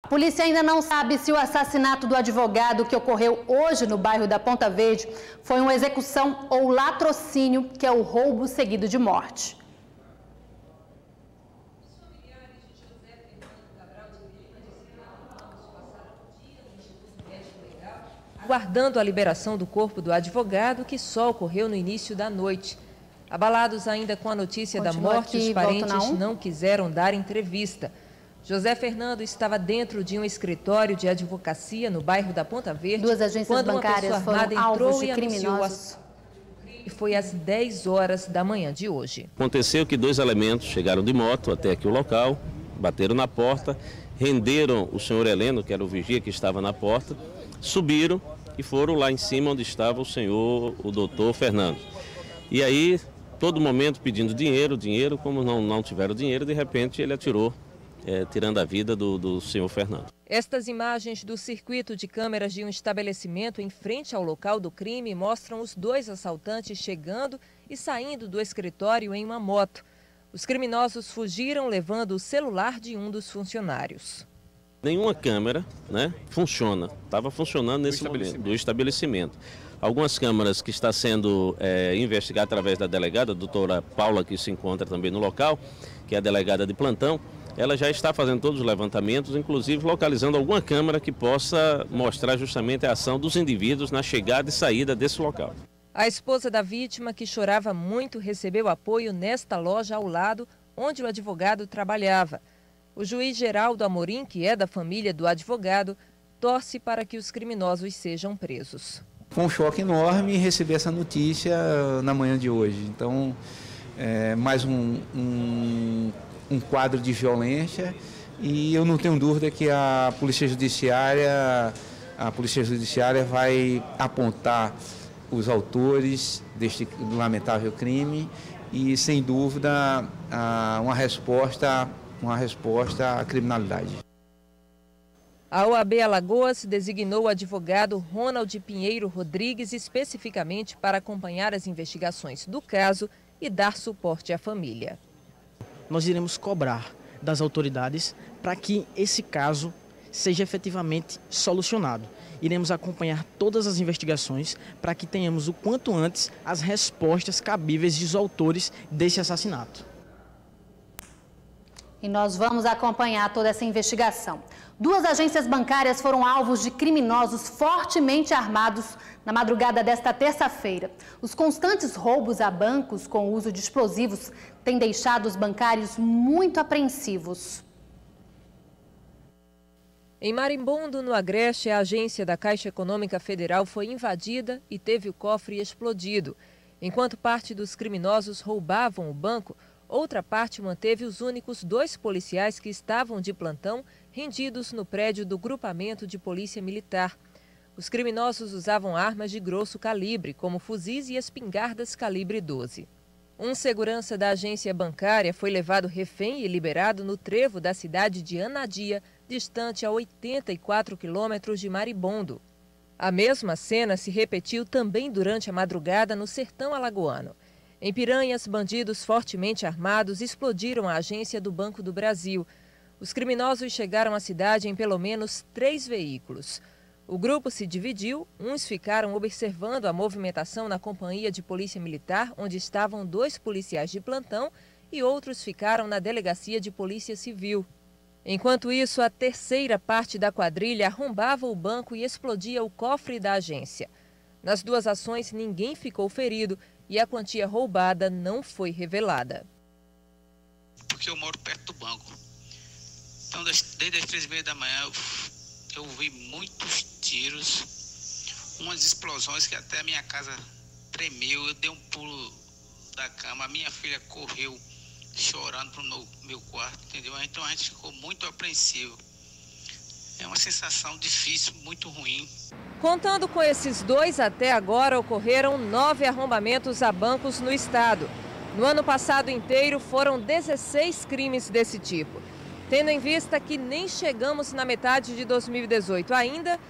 A polícia ainda não sabe se o assassinato do advogado que ocorreu hoje no bairro da Ponta Verde foi uma execução ou latrocínio, que é o roubo seguido de morte. Aguardando a liberação do corpo do advogado, que só ocorreu no início da noite. Abalados ainda com a notícia da morte, os parentes não quiseram dar entrevista. José Fernando estava dentro de um escritório de advocacia no bairro da Ponta Verde. Duas agências bancárias foram alvos de criminosos. E foi às 10 horas da manhã de hoje. Aconteceu que 2 elementos chegaram de moto até aqui o local, bateram na porta, renderam o senhor Heleno, que era o vigia que estava na porta, subiram e foram lá em cima onde estava o doutor Fernando. E aí, todo momento pedindo dinheiro, como não tiveram dinheiro, de repente ele atirou, tirando a vida do senhor Fernando. Estas imagens do circuito de câmeras de um estabelecimento em frente ao local do crime mostram os 2 assaltantes chegando e saindo do escritório em uma moto. Os criminosos fugiram levando o celular de um dos funcionários. Nenhuma câmera, funciona. Estava funcionando nesse momento do estabelecimento. Algumas câmeras que está sendo investigadas através da delegada, a doutora Paula, que se encontra também no local, que é a delegada de plantão, ela já está fazendo todos os levantamentos, inclusive localizando alguma câmera que possa mostrar justamente a ação dos indivíduos na chegada e saída desse local. A esposa da vítima, que chorava muito, recebeu apoio nesta loja ao lado, onde o advogado trabalhava. O juiz Geraldo Amorim, que é da família do advogado, torce para que os criminosos sejam presos. Foi um choque enorme receber essa notícia na manhã de hoje. Então, mais um quadro de violência, e eu não tenho dúvida que a Polícia Judiciária vai apontar os autores deste lamentável crime e, sem dúvida, uma resposta à criminalidade. A OAB Alagoas designou o advogado Ronald Pinheiro Rodrigues especificamente para acompanhar as investigações do caso e dar suporte à família. Nós iremos cobrar das autoridades para que esse caso seja efetivamente solucionado. Iremos acompanhar todas as investigações para que tenhamos o quanto antes as respostas cabíveis dos autores desse assassinato. E nós vamos acompanhar toda essa investigação. 2 agências bancárias foram alvos de criminosos fortemente armados na madrugada desta terça-feira. Os constantes roubos a bancos com o uso de explosivos têm deixado os bancários muito apreensivos. Em Marimbondo, no Agreste, a agência da Caixa Econômica Federal foi invadida e teve o cofre explodido. Enquanto parte dos criminosos roubavam o banco, outra parte manteve os únicos 2 policiais que estavam de plantão rendidos no prédio do Grupamento de Polícia Militar. Os criminosos usavam armas de grosso calibre, como fuzis e espingardas calibre 12. Um segurança da agência bancária foi levado refém e liberado no trevo da cidade de Anadia, distante a 84 quilômetros de Marimbondo. A mesma cena se repetiu também durante a madrugada no sertão alagoano. Em Piranhas, bandidos fortemente armados explodiram a agência do Banco do Brasil. Os criminosos chegaram à cidade em pelo menos 3 veículos. O grupo se dividiu, uns ficaram observando a movimentação na companhia de polícia militar, onde estavam 2 policiais de plantão, e outros ficaram na delegacia de polícia civil. Enquanto isso, a terceira parte da quadrilha arrombava o banco e explodia o cofre da agência. Nas 2 ações, ninguém ficou ferido e a quantia roubada não foi revelada. Porque eu moro perto do banco. Então, desde as 3h30 da manhã, eu ouvi muitos tiros, umas explosões que até a minha casa tremeu. Eu dei um pulo da cama, a minha filha correu chorando para o meu quarto, entendeu? Então a gente ficou muito apreensivo. É uma sensação difícil, muito ruim. Contando com esses 2, até agora ocorreram 9 arrombamentos a bancos no estado. No ano passado inteiro foram 16 crimes desse tipo. Tendo em vista que nem chegamos na metade de 2018 ainda,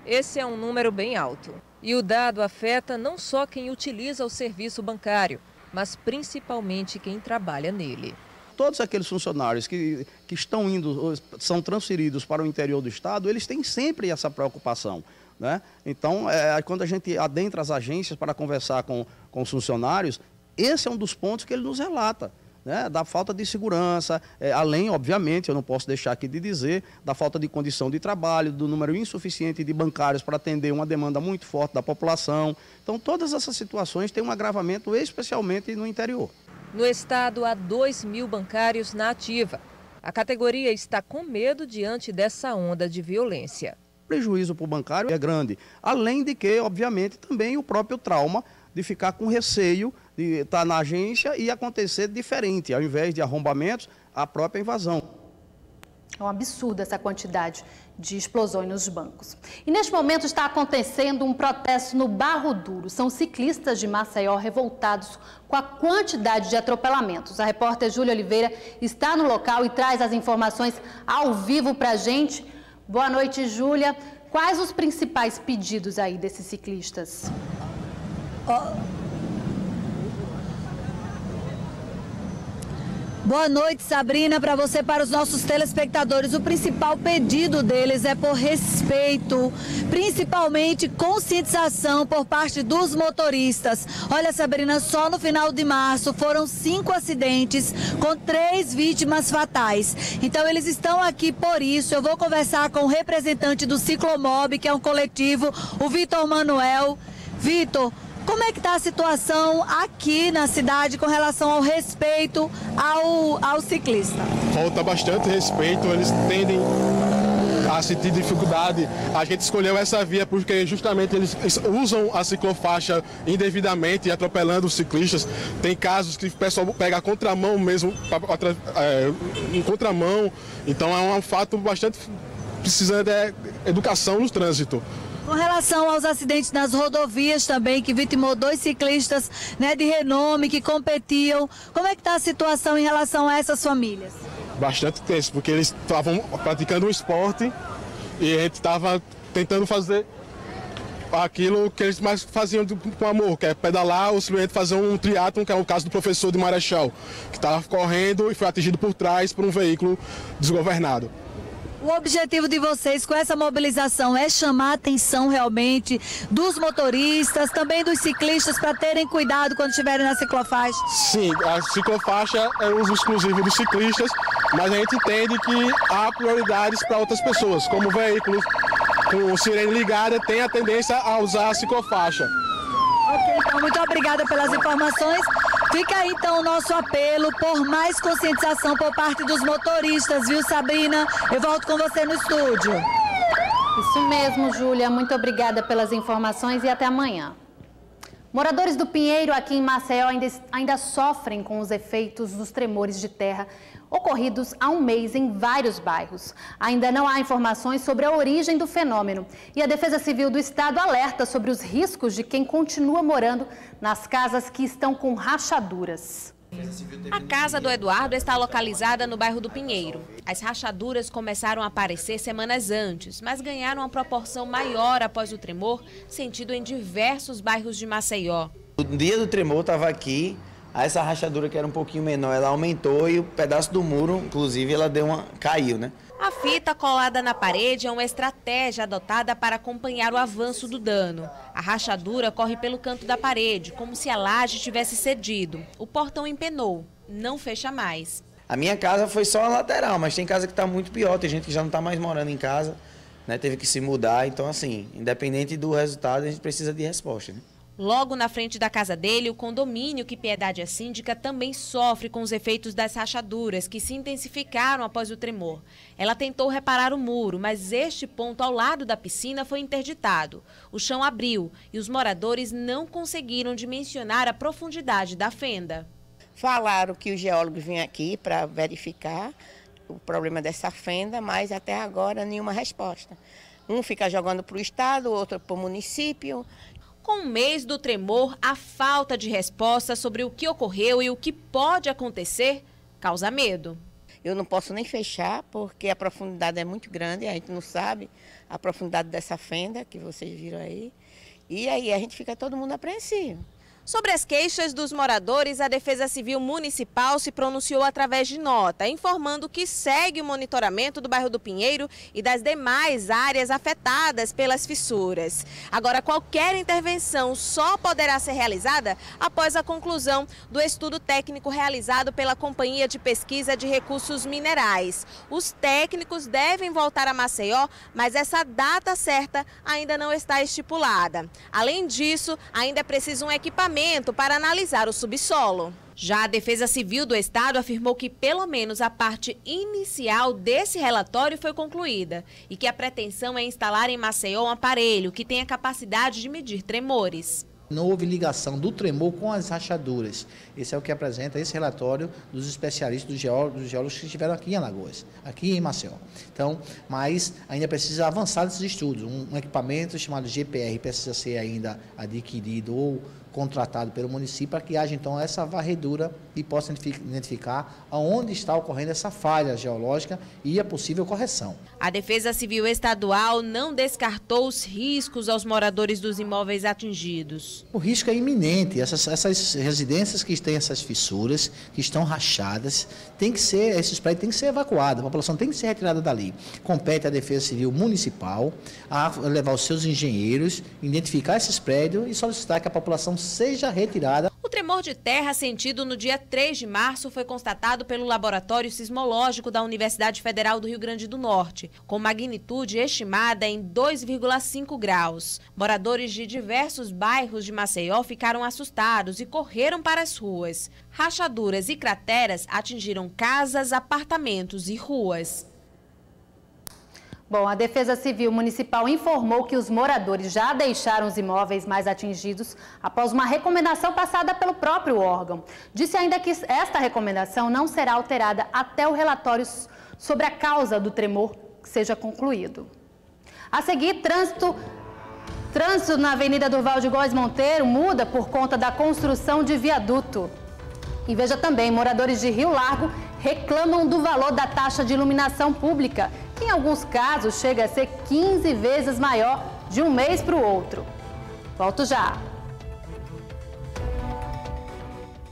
esse é um número bem alto. E o dado afeta não só quem utiliza o serviço bancário, mas principalmente quem trabalha nele. todos aqueles funcionários que estão indo, são transferidos para o interior do estado, eles têm sempre essa preocupação, né? Então, quando a gente adentra as agências para conversar com os funcionários, esse é um dos pontos que ele nos relata, né? Da falta de segurança, além, obviamente, eu não posso deixar aqui de dizer, da falta de condição de trabalho, do número insuficiente de bancários para atender uma demanda muito forte da população. Então, todas essas situações têm um agravamento, especialmente no interior. No estado, há 2.000 bancários na ativa. A categoria está com medo diante dessa onda de violência. O prejuízo para o bancário é grande, além de que, obviamente, também o próprio trauma de ficar com receio de estar na agência e acontecer diferente, ao invés de arrombamentos, a própria invasão. É um absurdo essa quantidade de explosões nos bancos. E neste momento está acontecendo um protesto no Barro Duro. São ciclistas de Maceió revoltados com a quantidade de atropelamentos. A repórter Júlia Oliveira está no local e traz as informações ao vivo para a gente. Boa noite, Júlia. Quais os principais pedidos aí desses ciclistas? Boa noite, Sabrina, para você e para os nossos telespectadores. O principal pedido deles é por respeito, principalmente conscientização por parte dos motoristas. Olha, Sabrina, só no final de março foram 5 acidentes com 3 vítimas fatais. Então, eles estão aqui por isso. Eu vou conversar com o representante do Ciclomob, que é um coletivo, o Vitor Manuel. Vitor, como é que está a situação aqui na cidade com relação ao respeito ao ciclista? Falta bastante respeito, eles tendem a sentir dificuldade. A gente escolheu essa via porque justamente eles usam a ciclofaixa indevidamente, atropelando os ciclistas. Tem casos que o pessoal pega a contramão mesmo, em contramão. Então é um fato bastante precisando de educação no trânsito. Com relação aos acidentes nas rodovias também, que vitimou 2 ciclistas, né, de renome que competiam, como é que está a situação em relação a essas famílias? Bastante tenso, porque eles estavam praticando um esporte e a gente estava tentando fazer aquilo que eles mais faziam com amor, que é pedalar ou simplesmente fazer um triatlon, que é o caso do professor de Marechal, que estava correndo e foi atingido por trás por um veículo desgovernado. O objetivo de vocês com essa mobilização é chamar a atenção realmente dos motoristas, também dos ciclistas, para terem cuidado quando estiverem na ciclofaixa? Sim, a ciclofaixa é uso exclusivo dos ciclistas, mas a gente entende que há prioridades para outras pessoas, como veículos com sirene ligada têm a tendência a usar a ciclofaixa. Ok, então muito obrigada pelas informações. Fica aí então o nosso apelo por mais conscientização por parte dos motoristas, viu, Sabrina? Eu volto com você no estúdio. Isso mesmo, Júlia. Muito obrigada pelas informações e até amanhã. Moradores do Pinheiro, aqui em Maceió, ainda sofrem com os efeitos dos tremores de terra ocorridos há um mês em vários bairros. Ainda não há informações sobre a origem do fenômeno. E a Defesa Civil do Estado alerta sobre os riscos de quem continua morando nas casas que estão com rachaduras. A casa do Eduardo está localizada no bairro do Pinheiro. As rachaduras começaram a aparecer semanas antes, mas ganharam uma proporção maior após o tremor, sentido em diversos bairros de Maceió. No dia do tremor, estava aqui, essa rachadura que era um pouquinho menor, ela aumentou e o pedaço do muro, inclusive, ela caiu, né? A fita colada na parede é uma estratégia adotada para acompanhar o avanço do dano. A rachadura corre pelo canto da parede, como se a laje tivesse cedido. O portão empenou, não fecha mais. A minha casa foi só a lateral, mas tem casa que está muito pior, tem gente que já não está mais morando em casa, né? Teve que se mudar, então assim, independente do resultado, a gente precisa de resposta, né? Logo na frente da casa dele, o condomínio que Piedade é síndica também sofre com os efeitos das rachaduras, que se intensificaram após o tremor. Ela tentou reparar o muro, mas este ponto ao lado da piscina foi interditado. O chão abriu e os moradores não conseguiram dimensionar a profundidade da fenda. Falaram que os geólogos vinham aqui para verificar o problema dessa fenda, mas até agora nenhuma resposta. Um fica jogando para o estado, outro para o município. Com o mês do tremor, a falta de resposta sobre o que ocorreu e o que pode acontecer causa medo. Eu não posso nem fechar porque a profundidade é muito grande, a gente não sabe a profundidade dessa fenda que vocês viram aí. E aí a gente fica todo mundo apreensivo. Sobre as queixas dos moradores, a Defesa Civil Municipal se pronunciou através de nota, informando que segue o monitoramento do bairro do Pinheiro e das demais áreas afetadas pelas fissuras. Agora, qualquer intervenção só poderá ser realizada após a conclusão do estudo técnico realizado pela Companhia de Pesquisa de Recursos Minerais. Os técnicos devem voltar a Maceió, mas essa data certa ainda não está estipulada. Além disso, ainda é preciso um equipamento para analisar o subsolo. Já a Defesa Civil do Estado afirmou que pelo menos a parte inicial desse relatório foi concluída e que a pretensão é instalar em Maceió um aparelho que tenha capacidade de medir tremores. Não houve ligação do tremor com as rachaduras. Esse é o que apresenta esse relatório dos especialistas, dos geólogos que estiveram aqui em Alagoas, aqui em Maceió. Então, mas ainda precisa avançar nesses estudos. Um equipamento chamado GPR precisa ser ainda adquirido ou contratado pelo município para que haja então essa varredura e possa identificar aonde está ocorrendo essa falha geológica e a possível correção. A Defesa Civil Estadual não descartou os riscos aos moradores dos imóveis atingidos. O risco é iminente. Essas residências que têm essas fissuras, que estão rachadas, esses prédios têm que ser evacuados, a população tem que ser retirada dali. Compete à Defesa Civil Municipal a levar os seus engenheiros, identificar esses prédios e solicitar que a população seja retirada. O tremor de terra sentido no dia 3 de março foi constatado pelo Laboratório Sismológico da Universidade Federal do Rio Grande do Norte, com magnitude estimada em 2,5 graus. Moradores de diversos bairros de Maceió ficaram assustados e correram para as ruas. Rachaduras e crateras atingiram casas, apartamentos e ruas. Bom, a Defesa Civil Municipal informou que os moradores já deixaram os imóveis mais atingidos após uma recomendação passada pelo próprio órgão. Disse ainda que esta recomendação não será alterada até o relatório sobre a causa do tremor seja concluído. A seguir, trânsito na Avenida Durval de Góes Monteiro muda por conta da construção de viaduto. E veja também, moradores de Rio Largo reclamam do valor da taxa de iluminação pública, que em alguns casos chega a ser 15 vezes maior de um mês para o outro. Volto já.